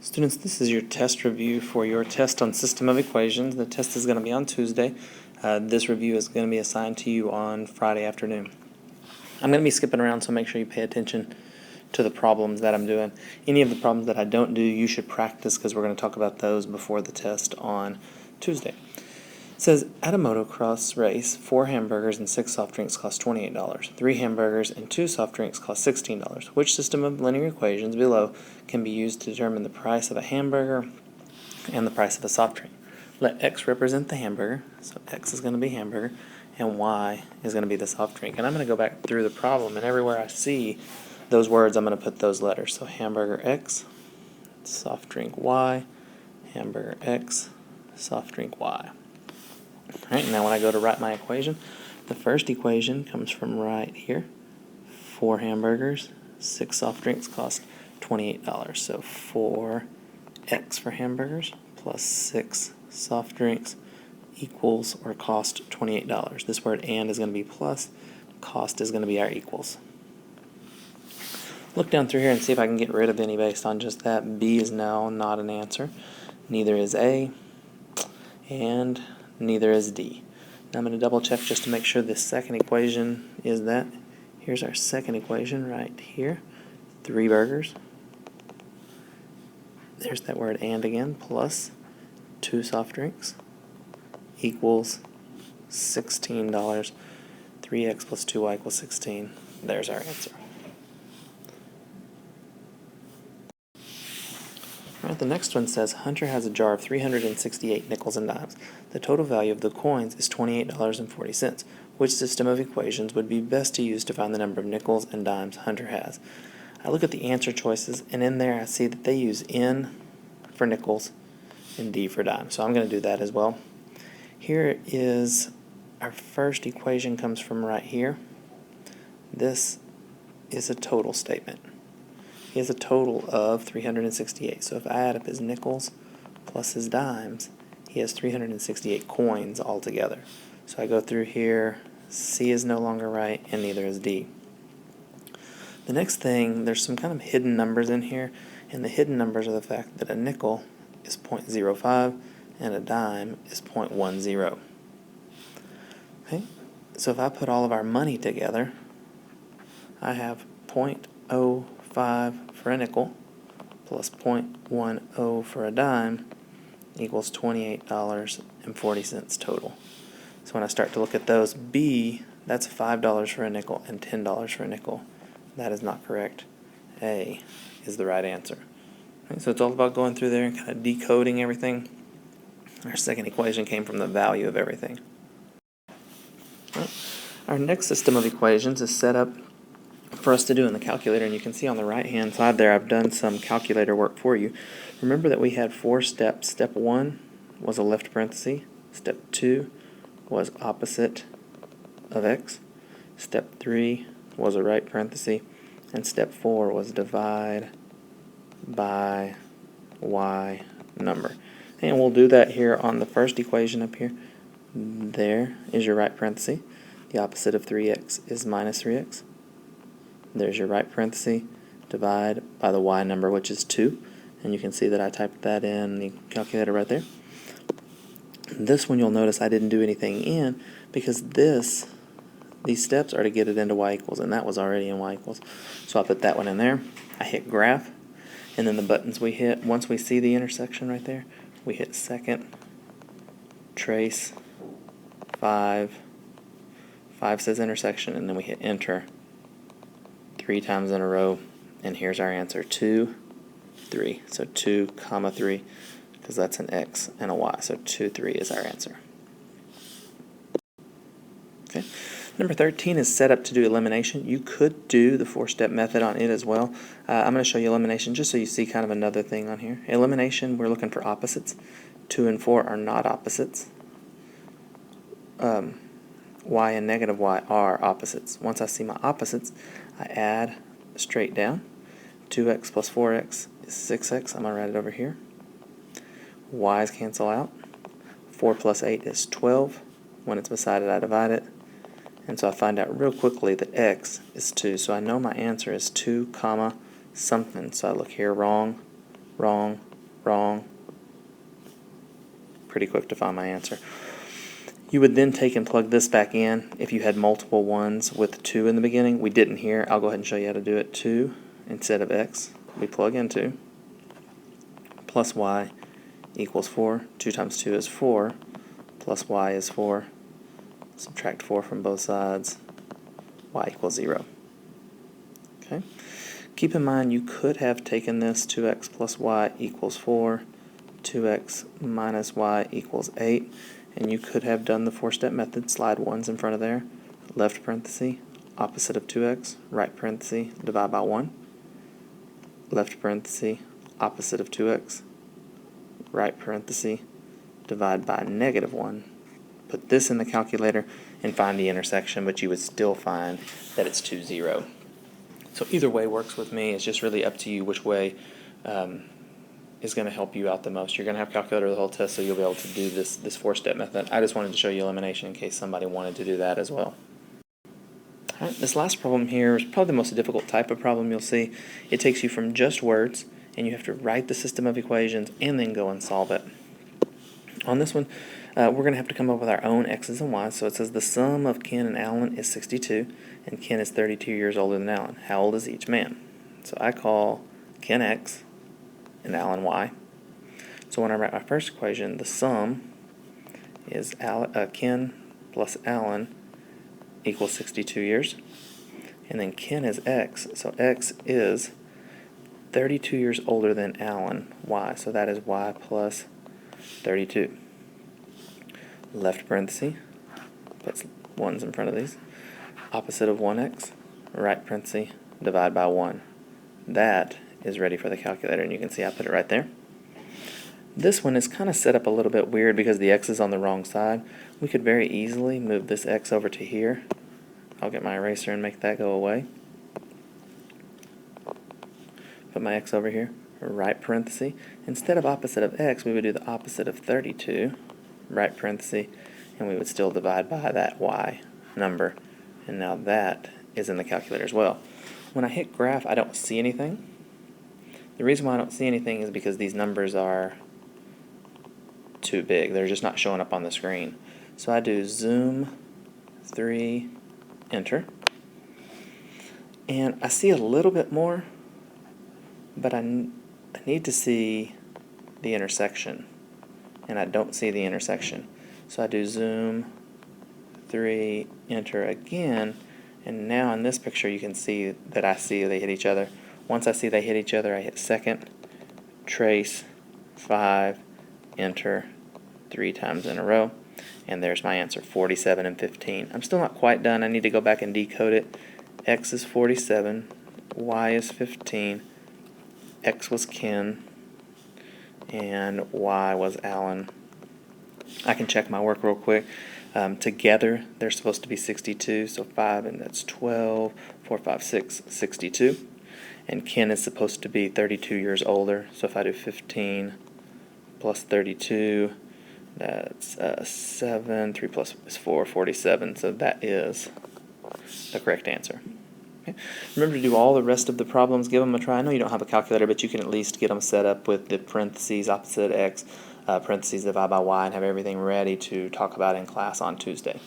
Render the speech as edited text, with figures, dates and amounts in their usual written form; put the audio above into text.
Students, this is your test review for your test on system of equations. The test is going to be on Tuesday. This review is going to be assigned to you on Friday afternoon. I'm going to be skipping around, so make sure you pay attention to the problems that I'm doing. Any of the problems that I don't do, you should practice because we're going to talk about those before the test on Tuesday. It says, at a motocross race, 4 hamburgers and 6 soft drinks cost $28. 3 hamburgers and 2 soft drinks cost $16. Which system of linear equations below can be used to determine the price of a hamburger and the price of a soft drink? Let x represent the hamburger, so x is going to be hamburger, and y is going to be the soft drink. And I'm going to go back through the problem, and everywhere I see those words, I'm going to put those letters. So hamburger x, soft drink y, hamburger x, soft drink y. All right, now when I go to write my equation, the first equation comes from right here. 4 hamburgers, 6 soft drinks cost $28. So 4x for hamburgers plus 6 soft drinks equals or cost $28. This word and is going to be plus, cost is going to be our equals. Look down through here and see if I can get rid of any based on just that. B is now not an answer. Neither is A, and neither is D. Now I'm going to double check just to make sure this second equation is that. Here's our second equation right here. 3 burgers. There's that word and again, plus 2 soft drinks equals $16. 3x plus 2y equals 16. There's our answer. Alright, the next one says, Hunter has a jar of 368 nickels and dimes. The total value of the coins is $28.40. Which system of equations would be best to use to find the number of nickels and dimes Hunter has? I look at the answer choices, and in there I see that they use N for nickels and D for dimes. So I'm going to do that as well. Here is our first equation, comes from right here. This is a total statement. He has a total of 368. So if I add up his nickels plus his dimes, he has 368 coins altogether. So I go through here, C is no longer right, and neither is D. The next thing, there's some kind of hidden numbers in here, and the hidden numbers are the fact that a nickel is 0.05 and a dime is 0.10. Okay? So if I put all of our money together, I have 0.05 for a nickel plus 0.10 for a dime equals $28.40 total. So when I start to look at those, B, that's $5 for a nickel and $10 for a nickel. That is not correct. A is the right answer. Okay, so it's all about going through there and kind of decoding everything. Our second equation came from the value of everything. Right. Our next system of equations is set up for us to do in the calculator, and you can see on the right hand side there I've done some calculator work for you. Remember that we had 4 steps. Step 1 was a left parenthesis. Step 2 was opposite of x. Step 3 was a right parenthesis, and step 4 was divide by y number. And we'll do that here on the first equation up here. There is your right parenthesis. The opposite of 3x is minus 3x. There's your right parenthesis. Divide by the y number, which is 2. And you can see that I typed that in the calculator right there. This one you'll notice I didn't do anything in because these steps are to get it into y equals, and that was already in y equals. So I put that one in there. I hit graph, and then the buttons we hit, once we see the intersection right there, we hit second, trace, 5 says intersection, and then we hit enter 3 times in a row, and here's our answer, 2, 3. So 2, 3, because that's an x and a y. So 2, 3 is our answer. Okay. Number 13 is set up to do elimination. You could do the 4-step method on it as well. I'm going to show you elimination just so you see kind of another thing on here. Elimination, we're looking for opposites. 2 and 4 are not opposites. Y and negative y are opposites. Once I see my opposites, I add straight down. 2x plus 4x is 6x. I'm going to write it over here. Y's cancel out. 4 plus 8 is 12. When it's beside it, I divide it. And so I find out real quickly that x is 2. So I know my answer is 2 comma something. So I look here, wrong, wrong, pretty quick to find my answer. You would then take and plug this back in if you had multiple ones with 2 in the beginning. We didn't here. I'll go ahead and show you how to do it. 2 instead of x, we plug in 2, plus y equals 4. 2 times 2 is 4, plus y is 4. Subtract 4 from both sides. Y equals 0. Okay. Keep in mind you could have taken this 2x plus y equals 4, 2x minus y equals 8, and you could have done the 4-step method, slide 1's in front of there, left parenthesis, opposite of 2x, right parenthesis, divide by 1, left parenthesis, opposite of 2x, right parenthesis, divide by negative 1. Put this in the calculator and find the intersection, but you would still find that it's 2, 0. So either way works with me. It's just really up to you which way is going to help you out the most. You're going to have calculator the whole test, so you'll be able to do this 4-step method. I just wanted to show you elimination in case somebody wanted to do that as well. All right, this last problem here is probably the most difficult type of problem you'll see. It takes you from just words, and you have to write the system of equations and then go and solve it. On this one, we're going to have to come up with our own x's and y's. So it says the sum of Ken and Alan is 62, and Ken is 32 years older than Alan. How old is each man? So I call Ken x and Alan y. So when I write my first equation, the sum is Ken plus Alan equals 62 years. And then Ken is x, so x is 32 years older than Alan, y. So that is y plus 32. Left parenthesis, puts 1's in front of these. Opposite of 1x, right parenthesis, divide by 1. That is ready for the calculator, and you can see I put it right there. This one is kind of set up a little bit weird because the x is on the wrong side. We could very easily move this x over to here. I'll get my eraser and make that go away. Put my x over here, right parenthesis. Instead of opposite of x, we would do the opposite of 32, right parenthesis, and we would still divide by that y number. And now that is in the calculator as well. When I hit graph, I don't see anything. The reason why I don't see anything is because these numbers are too big. They're just not showing up on the screen. So I do zoom 3, enter. And I see a little bit more, but I need to see the intersection. And I don't see the intersection. So I do zoom 3, enter again. And now in this picture you can see that they hit each other. Once I see they hit each other, I hit second, trace, 5, enter, 3 times in a row. And there's my answer, 47 and 15. I'm still not quite done. I need to go back and decode it. X is 47, Y is 15, X was Ken, and Y was Alan. I can check my work real quick. Together, they're supposed to be 62, so 5, and that's 12, 4, 5, 6, 62. And Ken is supposed to be 32 years older, so if I do 15 plus 32, that's 7, 3 plus is 4, 47, so that is the correct answer. Okay. Remember to do all the rest of the problems, give them a try. I know you don't have a calculator, but you can at least get them set up with the parentheses, opposite x, parentheses, divide by y, and have everything ready to talk about in class on Tuesday.